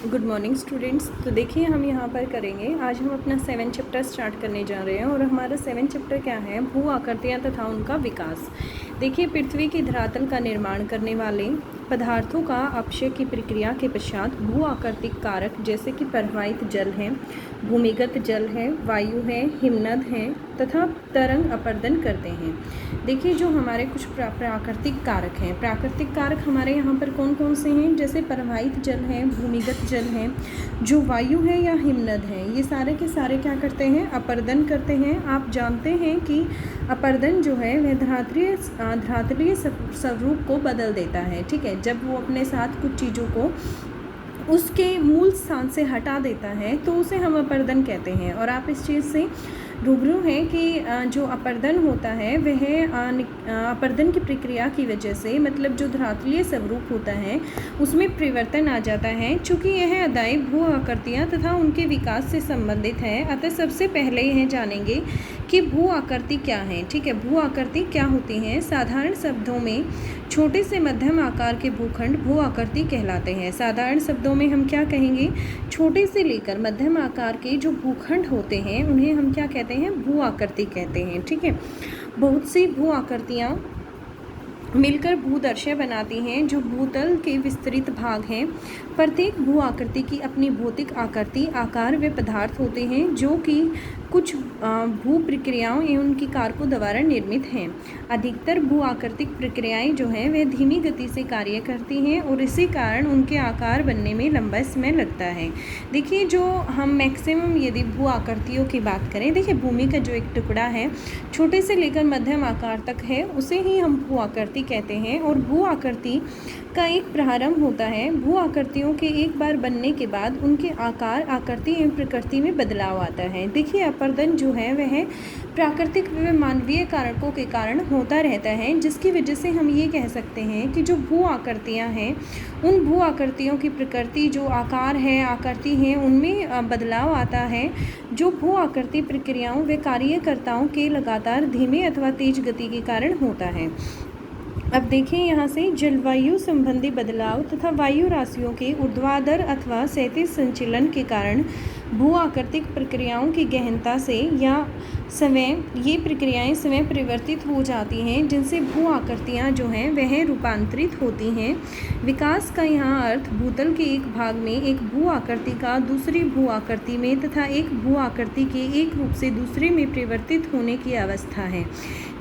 Good morning students. तो देखिए हम यहाँ पर करेंगे, आज हम अपना 7 चैप्टर स्टार्ट करने जा रहे हैं और हमारा 7 चैप्टर क्या है, भू आकृतियाँ तथा उनका विकास। देखिए पृथ्वी की धरातल का निर्माण करने वाले पदार्थों का अपक्षय की प्रक्रिया के पश्चात भू आकृतिक कारक जैसे कि प्रवाहित जल है, भूमिगत जल है, वायु है, हिमनद है तथा तरंग अपर्दन करते हैं। देखिए जो हमारे कुछ प्राकृतिक कारक हैं, प्राकृतिक कारक हमारे यहाँ पर कौन कौन से हैं, जैसे प्रवाहित जल है, भूमिगत जल है, जो वायु है या हिमनद है, ये सारे के सारे क्या करते हैं, अपर्दन करते हैं। आप जानते हैं कि अपर्दन जो है वह धरातलीय स्वरूप को बदल देता है। ठीक है, जब वो अपने साथ कुछ चीज़ों को उसके मूल स्थान से हटा देता है तो उसे हम अपर्दन कहते हैं। और आप इस चीज़ से रूबरू हैं कि जो अपर्दन होता है वह अपर्दन की प्रक्रिया की वजह से, मतलब जो धरातलीय स्वरूप होता है उसमें परिवर्तन आ जाता है। चूँकि यह अदाय भू आकृतियाँ तथा उनके विकास से संबंधित है, अतः सबसे पहले यह जानेंगे कि भू आकृति क्या है। ठीक है, भू आकृति क्या होती हैं। साधारण शब्दों में छोटे से मध्यम आकार के भूखंड भू आकृति कहलाते हैं। साधारण शब्दों में हम क्या कहेंगे, छोटे से लेकर मध्यम आकार के जो भूखंड होते हैं उन्हें हम क्या कहते हैं, भू आकृति कहते हैं। ठीक है, बहुत सी भू आकृतियाँ मिलकर भूदर्शय बनाती हैं जो भूतल के विस्तृत भाग हैं। प्रत्येक भू आकृति की अपनी भौतिक आकृति, आकार व पदार्थ होते हैं जो कि कुछ भू प्रक्रियाओं एवं उनकी कारकों द्वारा निर्मित हैं। अधिकतर भू आकृतिक प्रक्रियाएं जो हैं वह धीमी गति से कार्य करती हैं और इसी कारण उनके आकार बनने में लंबा समय लगता है। देखिए जो हम मैक्सिमम यदि भू आकृतियों की बात करें, देखिए भूमि का जो एक टुकड़ा है छोटे से लेकर मध्यम आकार तक है उसे ही हम भू आकृति कहते हैं। और भू आकृति का एक प्रारंभ होता है। भू आकृतियों के एक बार बनने के बाद उनके आकार, आकृति एवं प्रकृति में बदलाव आता है। देखिए अपर्दन जो है वह प्राकृतिक व मानवीय कारकों के कारण होता रहता है, जिसकी वजह से हम ये कह सकते हैं कि जो भू आकृतियाँ हैं उन भू आकृतियों की प्रकृति, जो आकार है, आकृति हैं, उनमें बदलाव आता है, जो भू आकृति प्रक्रियाओं व कार्यकर्ताओं के लगातार धीमे अथवा तेज गति के कारण होता है। अब देखिए यहाँ से जलवायु संबंधी बदलाव तथा वायु राशियों के ऊर्ध्वाधर अथवा क्षैतिज संचलन के कारण भू आकृतिक प्रक्रियाओं की गहनता से या समय ये प्रक्रियाएं स्वयं परिवर्तित हो जाती हैं, जिनसे भू आकृतियाँ जो हैं वह रूपांतरित होती हैं। विकास का यहाँ अर्थ भूतल के एक भाग में एक भू आकृति का दूसरी भू आकृति में तथा एक भू आकृति के एक रूप से दूसरे में परिवर्तित होने की अवस्था है।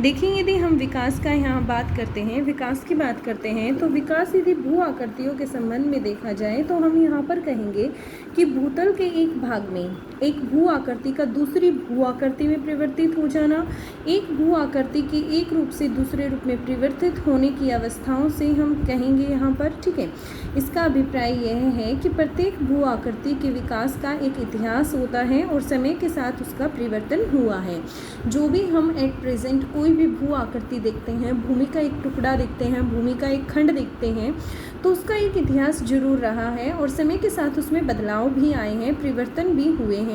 देखिए यदि हम विकास का यहाँ बात करते हैं, विकास की बात करते हैं, तो विकास यदि भू आकृतियों के संबंध में देखा जाए तो हम यहाँ पर कहेंगे कि भूतल के एक भाग में एक भू आकृति का दूसरी भू आकृति में परिवर्तित हो जाना, एक भू आकृति के एक रूप से दूसरे रूप में परिवर्तित होने की अवस्थाओं से हम कहेंगे यहाँ पर। ठीक है, इसका अभिप्राय यह है कि प्रत्येक भू आकृति के विकास का एक इतिहास होता है और समय के साथ उसका परिवर्तन हुआ है। जो भी हम एट प्रेजेंट कोई भी भू आकृति देखते हैं, भूमि का एक टुकड़ा देखते हैं, भूमि का एक खंड देखते हैं, तो उसका एक इतिहास जरूर रहा है और समय के साथ उसमें बदलाव भी आए हैं, परिवर्तन भी हुए हैं।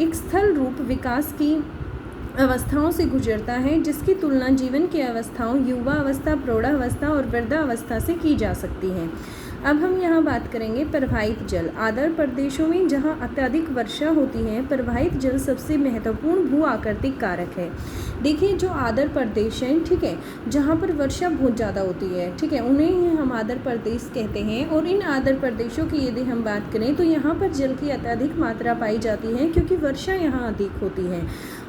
एक स्थल रूप विकास की अवस्थाओं से गुजरता है, जिसकी तुलना जीवन की अवस्थाओं, युवा अवस्था, प्रौढ़ावस्था और वृद्धावस्था से की जा सकती है। अब हम यहाँ बात करेंगे प्रवाहित जल। आर्द्र प्रदेशों में जहाँ अत्यधिक वर्षा होती है, प्रवाहित जल सबसे महत्वपूर्ण भू आकृतिक कारक है। देखिए जो आर्द्र प्रदेश हैं, ठीक है, जहाँ पर वर्षा बहुत ज़्यादा होती है, ठीक है, उन्हें ही हम आर्द्र प्रदेश कहते हैं। और इन आर्द्र प्रदेशों की यदि हम बात करें तो यहाँ पर जल की अत्यधिक मात्रा पाई जाती है, क्योंकि वर्षा यहाँ अधिक होती है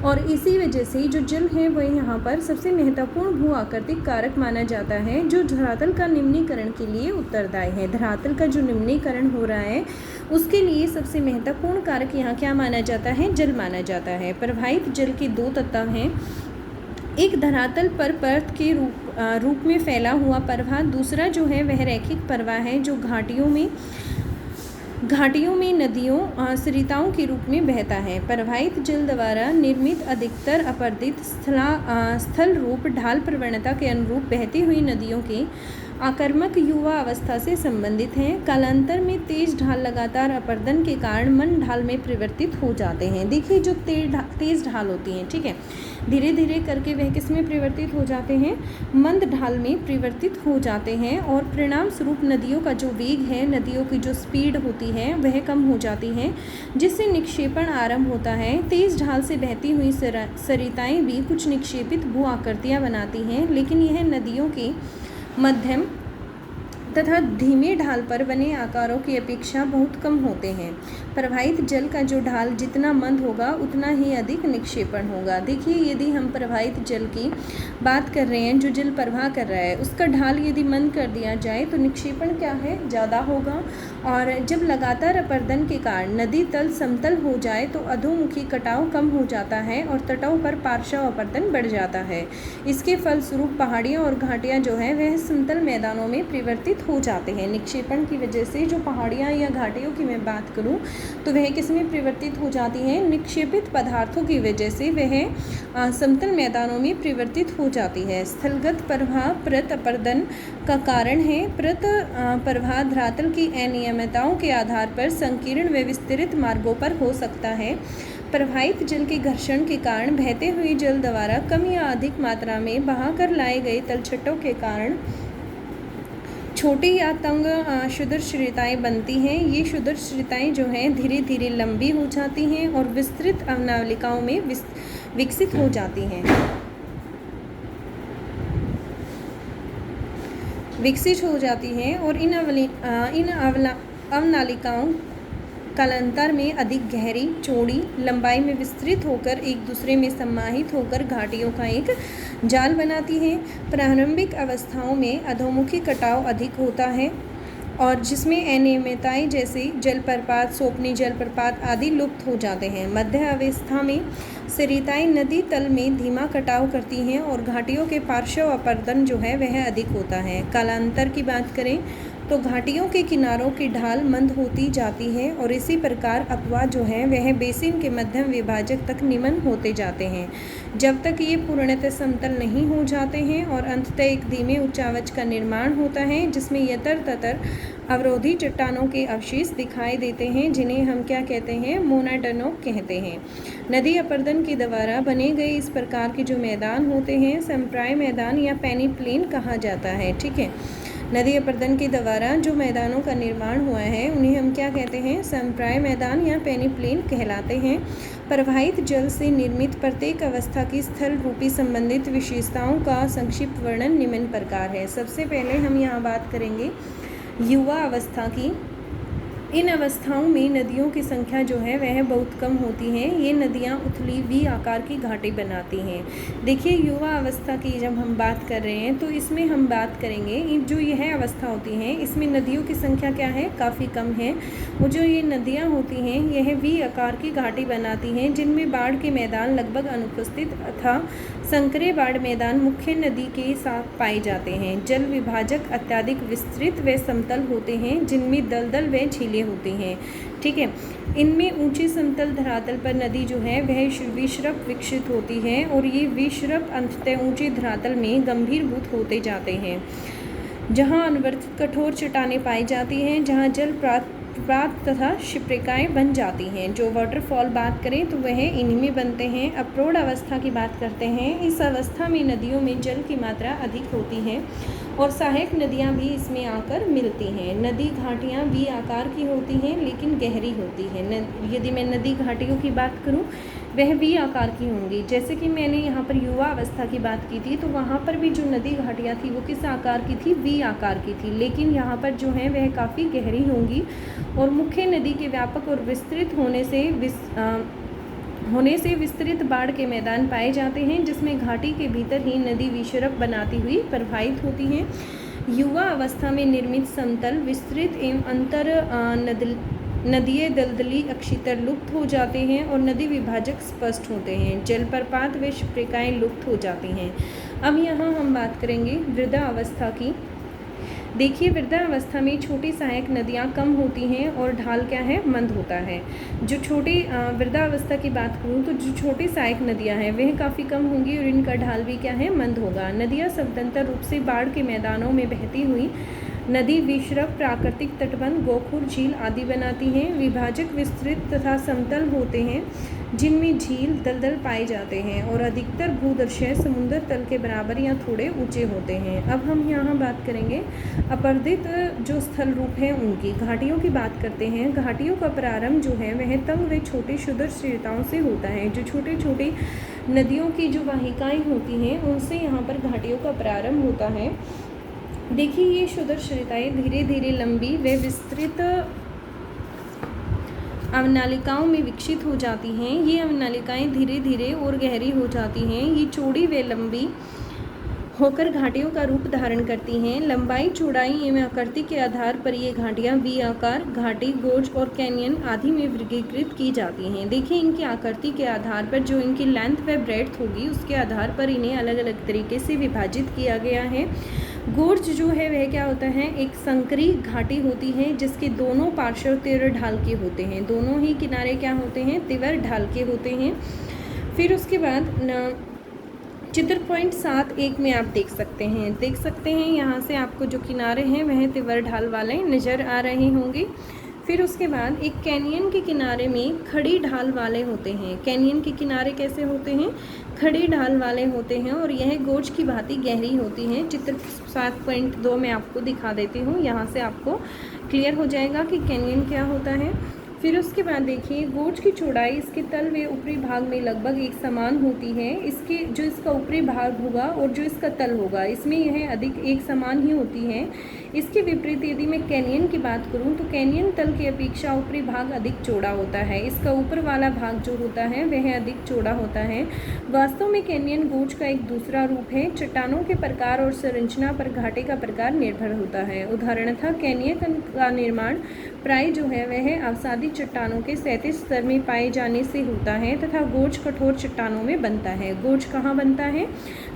और इसी वजह से जो जल है वह यहाँ पर सबसे महत्वपूर्ण भू आकृतिक कारक माना जाता है, जो धरातल का निम्नीकरण के लिए उत्तरदायी है। धरातल का जो निम्नीकरण हो रहा है उसके लिए सबसे महत्वपूर्ण कारक यहाँ क्या माना जाता है, जल माना जाता है। प्रवाहित जल के दो तत्व हैं, एक धरातल पर परत के रूप में फैला हुआ प्रवाह, दूसरा जो है वह रैखिक प्रवाह है जो घाटियों में नदियों, सरिताओं के रूप में बहता है। प्रवाहित जल द्वारा निर्मित अधिकतर अपरदित स्थल रूप ढाल प्रवणता के अनुरूप बहती हुई नदियों के आक्रामक युवा अवस्था से संबंधित हैं। कालांतर में तेज ढाल लगातार अपर्दन के कारण मंद ढाल में परिवर्तित हो जाते हैं। देखिए जो तेज ढाल होती हैं, ठीक है, धीरे धीरे करके वह किस में परिवर्तित हो जाते हैं, मंद ढाल में परिवर्तित हो जाते हैं और परिणाम स्वरूप नदियों का जो वेग है, नदियों की जो स्पीड होती है वह कम हो जाती है, जिससे निक्षेपण आरंभ होता है। तेज ढाल से बहती हुई सरिताएं भी कुछ निक्षेपित भू आकृतियाँ बनाती हैं, लेकिन यह नदियों की मध्यम तथा धीमे ढाल पर बने आकारों की अपेक्षा बहुत कम होते हैं। प्रवाहित जल का जो ढाल जितना मंद होगा उतना ही अधिक निक्षेपण होगा। देखिए यदि हम प्रवाहित जल की बात कर रहे हैं, जो जल प्रवाह कर रहा है उसका ढाल यदि मंद कर दिया जाए तो निक्षेपण क्या है, ज़्यादा होगा। और जब लगातार अपर्दन के कारण नदी तल समतल हो जाए तो अधोमुखी कटाव कम हो जाता है और तटों पर पार्श्व अपर्दन बढ़ जाता है। इसके फलस्वरूप पहाड़ियाँ और घाटियाँ जो है वह समतल मैदानों में परिवर्तित हो जाते हैं। निक्षेपण की वजह से जो पहाड़ियाँ या घाटियों की मैं बात करूँ तो वह किस में परिवर्तित हो जाती हैं, निक्षेपित पदार्थों की वजह से वह समतल मैदानों में परिवर्तित हो जाती है। स्थलगत प्रवाह प्रत अपर्दन का कारण है। प्रत प्रवाह धरातल की अनियमितताओं के आधार पर संकीर्ण व विस्तृत मार्गों पर हो सकता है। प्रवाहित जल के घर्षण के कारण बहते हुए जल द्वारा कम या अधिक मात्रा में बहाकर लाए गए तलछटों के कारण छोटी या तंग क्षुद्रश्रिताएँ बनती हैं। ये क्षुद्रश्रिताएँ जो हैं धीरे धीरे लंबी हो जाती हैं और विस्तृत अवनालिकाओं में विकसित हो जाती हैं। और इन अवनालिकाओं कालांतर में अधिक गहरी, चौड़ी, लंबाई में विस्तृत होकर एक दूसरे में समाहित होकर घाटियों का एक जाल बनाती हैं। प्रारंभिक अवस्थाओं में अधोमुखी कटाव अधिक होता है और जिसमें अनियमितताएं जैसे जलप्रपात, सोपनी जलप्रपात आदि लुप्त हो जाते हैं। मध्य अवस्था में सरिताएं नदी तल में धीमा कटाव करती हैं और घाटियों के पार्श्व अपर्दन जो है वह अधिक होता है। कालांतर की बात करें तो घाटियों के किनारों की ढाल मंद होती जाती है और इसी प्रकार अपवाह जो है वह बेसिन के मध्यम विभाजक तक निम्न होते जाते हैं, जब तक ये पूर्णतः समतल नहीं हो जाते हैं और अंततः एक धीमे उच्चावच का निर्माण होता है, जिसमें यतर ततर अवरोधी चट्टानों के अवशेष दिखाई देते हैं, जिन्हें हम क्या कहते हैं, मोनाटोनोक कहते हैं। नदी अपर्दन के द्वारा बने गए इस प्रकार के जो मैदान होते हैं समप्राय मैदान या पेनीप्लेन कहा जाता है। ठीक है, नदी अपर्दन के द्वारा जो मैदानों का निर्माण हुआ है उन्हें हम क्या कहते हैं, समप्राय मैदान या पेनीप्लेन कहलाते हैं। प्रवाहित जल से निर्मित प्रत्येक अवस्था की स्थल रूपी संबंधित विशेषताओं का संक्षिप्त वर्णन निम्न प्रकार है। सबसे पहले हम यहाँ बात करेंगे युवा अवस्था की। इन अवस्थाओं में नदियों की संख्या जो है वह बहुत कम होती है। ये नदियाँ उथली वी आकार की घाटी बनाती हैं। देखिए युवा अवस्था की जब हम बात कर रहे हैं तो इसमें हम बात करेंगे जो यह अवस्था होती है इसमें नदियों की संख्या क्या है, काफ़ी कम है। वो जो ये नदियाँ होती हैं यह वी आकार की घाटी बनाती हैं, जिनमें बाढ़ के मैदान लगभग अनुपस्थित तथा संकरे बाढ़ मैदान मुख्य नदी के साथ पाए जाते हैं। जल विभाजक अत्यधिक विस्तृत व समतल होते हैं, जिनमें दलदल व झीलें होती हैं। ठीक है, इनमें ऊंची समतल धरातल पर नदी जो है वह विषरप विकसित होती है और ये विषरप अंततः ऊंची धरातल में गंभीरभूत होते जाते हैं, जहां अनवर्तित कठोर चट्टानें पाई जाती हैं, जहां जल प्रात तथा शिप्रिकाएँ बन जाती हैं। जो वाटरफॉल बात करें तो वह इन्हीं में बनते हैं। अब प्रौढ़ अवस्था की बात करते हैं। इस अवस्था में नदियों में जल की मात्रा अधिक होती है और सहायक नदियाँ भी इसमें आकर मिलती हैं। नदी घाटियाँ वी आकार की होती हैं लेकिन गहरी होती हैं। यदि मैं नदी घाटियों की बात करूँ वह वी आकार की होंगी। जैसे कि मैंने यहाँ पर युवा अवस्था की बात की थी तो वहाँ पर भी जो नदी घाटियाँ थी वो किस आकार की थी, वी आकार की थी, लेकिन यहाँ पर जो है वह काफ़ी गहरी होंगी और मुख्य नदी के व्यापक और विस्तृत होने से विस्तृत बाढ़ के मैदान पाए जाते हैं, जिसमें घाटी के भीतर ही नदी विषरप बनाती हुई प्रवाहित होती हैं। युवा अवस्था में निर्मित समतल, विस्तृत एवं अंतर नदीय दलदली अक्षितर लुप्त हो जाते हैं और नदी विभाजक स्पष्ट होते हैं। जलप्रपात व शिप्रिकाएँ लुप्त हो जाती हैं। अब यहाँ हम बात करेंगे वृद्धा अवस्था की। देखिए वृद्धावस्था में छोटी सहायक नदियाँ कम होती हैं और ढाल क्या है, मंद होता है। जो छोटी वृद्धावस्था की बात करूँ तो जो छोटी सहायक नदियाँ हैं वह काफ़ी कम होंगी और इनका ढाल भी क्या है, मंद होगा। नदियाँ स्वतंत्र रूप से बाढ़ के मैदानों में बहती हुई नदी विषरप प्राकृतिक तटबंध, गोखुर, झील आदि बनाती हैं। विभाजक विस्तृत तथा समतल होते हैं जिनमें झील, दलदल पाए जाते हैं और अधिकतर भूदर्शय समुद्र तल के बराबर या थोड़े ऊंचे होते हैं। अब हम यहाँ बात करेंगे अपर्दित जो स्थल रूप हैं उनकी। घाटियों की बात करते हैं। घाटियों का प्रारंभ जो है वह तंग व छोटी क्षुद्र श्रेताओं से होता है। जो छोटे छोटे नदियों की जो वाहिकाएँ होती हैं उनसे यहाँ पर घाटियों का प्रारंभ होता है। देखिए ये क्षुद्र श्रेताएँ धीरे धीरे लंबी व विस्तृत अवनालिकाओं में विकसित हो जाती हैं। ये अवनालिकाएँ धीरे धीरे और गहरी हो जाती हैं। ये चौड़ी व लंबी होकर घाटियों का रूप धारण करती हैं। लंबाई, चौड़ाई एवं आकृति के आधार पर ये घाटियाँ वी आकार, घाटी, गोर्ज और कैनियन आदि में वर्गीकृत की जाती हैं। देखिए इनकी आकृति के आधार पर जो इनकी लेंथ व ब्रेड्थ होगी उसके आधार पर इन्हें अलग अलग तरीके से विभाजित किया गया है। गोर्ज जो है वह क्या होता है, एक संकरी घाटी होती है जिसके दोनों पार्श्व तीव्र ढाल के होते हैं। दोनों ही किनारे क्या होते हैं, तीव्र ढाल के होते हैं। फिर उसके बाद चित्र पॉइंट 7.1 में आप देख सकते हैं यहाँ से आपको जो किनारे हैं वह तीव्र ढाल वाले नज़र आ रहे होंगे। फिर उसके बाद एक कैनियन के किनारे में खड़ी ढाल वाले होते हैं। कैनियन के किनारे कैसे होते हैं, खड़ी ढाल वाले होते हैं और यह गोर्ज की भांति गहरी होती हैं। चित्र 7.2 में आपको दिखा देती हूँ, यहाँ से आपको क्लियर हो जाएगा कि कैनियन क्या होता है। फिर उसके बाद देखिए गोर्ज की चौड़ाई इसके तल व ऊपरी भाग में लगभग एक समान होती है। इसका ऊपरी भाग होगा और जो इसका तल होगा इसमें यह अधिक एक समान ही होती है। इसके विपरीत यदि मैं कैनियन की बात करूं तो कैनियन तल की अपेक्षा ऊपरी भाग अधिक चौड़ा होता है। इसका ऊपर वाला भाग जो होता है वह अधिक चौड़ा होता है। वास्तव में कैनियन गोर्ज का एक दूसरा रूप है। चट्टानों के प्रकार और संरचना पर घाटी का प्रकार निर्भर होता है। उदाहरणतः कैनियन का निर्माण प्राय जो है वह अवसादी चट्टानों के क्षैतिज स्तर में पाए जाने से होता है तथा गोर्ज कठोर चट्टानों में बनता है। गोर्ज कहाँ बनता है,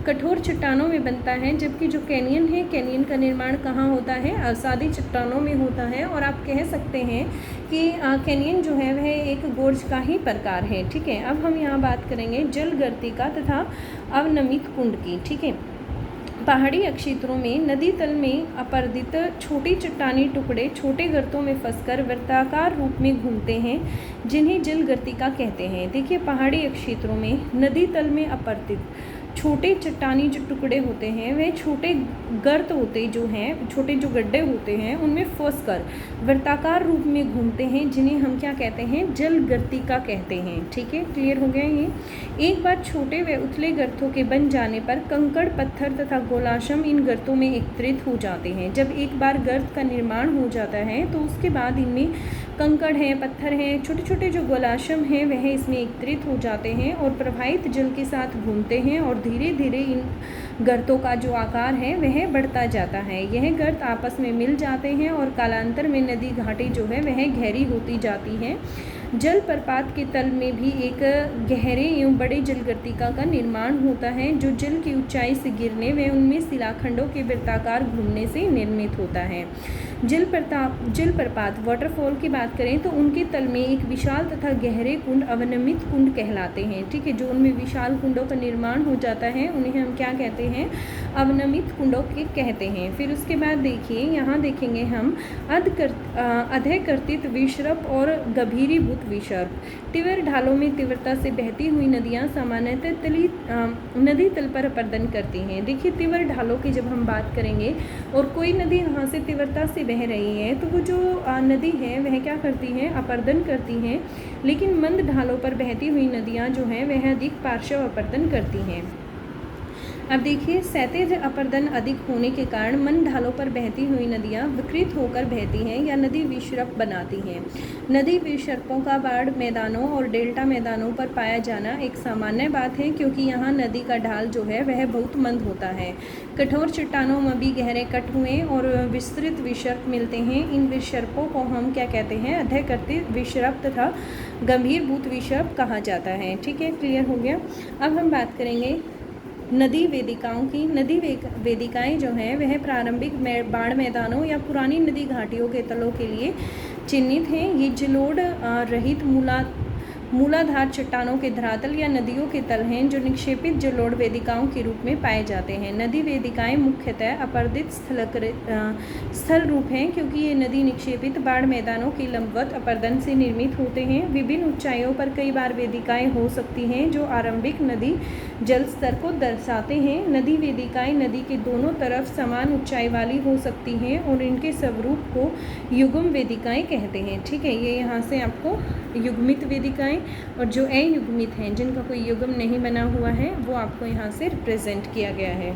कठोर चट्टानों में बनता है, जबकि जो कैनियन है, कैनियन का निर्माण कहाँ होता है, अवसादी चट्टानों में होता है। और आप कह सकते हैं कि कैनियन जो है वह एक गोर्ज का ही प्रकार है। ठीक है, अब हम यहाँ बात करेंगे जलगर्तिका तथा अवनमित कुंड की। ठीक है, पहाड़ी क्षेत्रों में नदी तल में अपर्दित छोटी चट्टानी टुकड़े छोटे गर्तों में फंसकर वृत्ताकार रूप में घूमते हैं जिन्हें जलगर्तिका कहते हैं। देखिए पहाड़ी क्षेत्रों में नदी तल में अपर्दित छोटे चट्टानी जो टुकड़े होते हैं वह छोटे गर्त होते जो हैं, छोटे जो गड्ढे होते हैं उनमें फंसकर वृत्ताकार रूप में घूमते हैं जिन्हें हम क्या कहते हैं, जलगर्तिका कहते हैं। ठीक है, क्लियर हो गया ये। एक बार छोटे व उथले गर्तों के बन जाने पर कंकड़, पत्थर तथा गोलाशम इन गर्तों में एकत्रित हो जाते हैं। जब एक बार गर्त का निर्माण हो जाता है तो उसके बाद इनमें कंकड़ हैं, पत्थर हैं, छोटे छोटे जो गोलाशम हैं वह इसमें एकत्रित हो जाते हैं और प्रवाहित जल के साथ घूमते हैं और धीरे धीरे इन गर्तों का जो आकार है वह बढ़ता जाता है। यह गर्त आपस में मिल जाते हैं और कालांतर में नदी घाटी जो है वह गहरी होती जाती है। जल प्रपात के तल में भी एक गहरे एवं बड़े जलगर्तिका का निर्माण होता है जो जल की ऊंचाई से गिरने व उनमें शिलाखंडों के वृत्ताकार घूमने से निर्मित होता है। जल प्रपात वाटरफॉल की बात करें तो उनके तल में एक विशाल तथा गहरे कुंड अवनमित कुंड कहलाते हैं। ठीक है, जो उनमें विशाल कुंडों का निर्माण हो जाता है उन्हें हम क्या कहते हैं, अवनमित कुंडों के कहते हैं। फिर उसके बाद देखिए यहाँ देखेंगे हम अधःकर्तित विषरप और गभीरीभूत विषर्प। तीव्र ढालों में तीव्रता से बहती हुई नदियाँ सामान्यतः नदी तल पर अपर्दन करती हैं। देखिए तीव्र ढालों की जब हम बात करेंगे और कोई नदी वहाँ से तीव्रता से बह रही है तो वो जो नदी है वह क्या करती है, अपर्दन करती हैं। लेकिन मंद ढालों पर बहती हुई नदियाँ जो हैं वह अधिक पार्श्व अपर्दन करती हैं। अब देखिए क्षैतिज अपर्दन अधिक होने के कारण मंद ढालों पर बहती हुई नदियाँ विकृत होकर बहती हैं या नदी विषर्प बनाती हैं। नदी विषर्पों का बाढ़ मैदानों और डेल्टा मैदानों पर पाया जाना एक सामान्य बात है क्योंकि यहाँ नदी का ढाल जो है वह बहुत मंद होता है। कठोर चट्टानों में भी गहरे कट हुए और विस्तृत विषर्प मिलते हैं। इन विषर्पों को हम क्या कहते हैं, अधःकर्तित विषर्प तथा गंभीरभूत विषर्प कहा जाता है। ठीक है, क्लियर हो गया। अब हम बात करेंगे नदी वेदिकाओं की। नदी वेदिकाएं जो हैं वह प्रारंभिक बाढ़ मैदानों या पुरानी नदी घाटियों के तलों के लिए चिन्हित हैं। ये जलोढ़ रहित मूलाधार चट्टानों के धरातल या नदियों के तल हैं जो निक्षेपित जलोढ़ वेदिकाओं के रूप में पाए जाते हैं। नदी वेदिकाएं मुख्यतः अपर्दित स्थल रूप हैं क्योंकि ये नदी निक्षेपित बाढ़ मैदानों के लंबवत अपर्दन से निर्मित होते हैं। विभिन्न ऊंचाइयों पर कई बार वेदिकाएं हो सकती हैं जो आरंभिक नदी जल स्तर को दर्शाते हैं। नदी वेदिकाएं नदी के दोनों तरफ समान ऊंचाई वाली हो सकती हैं और इनके स्वरूप को युग्म वेदिकाएं कहते हैं। ठीक है, ये यहाँ से आपको युग्मित वेदिकाएं और जो अयुग्मित हैं जिनका कोई युग्म नहीं बना हुआ है वो आपको यहाँ से रिप्रेजेंट किया गया है।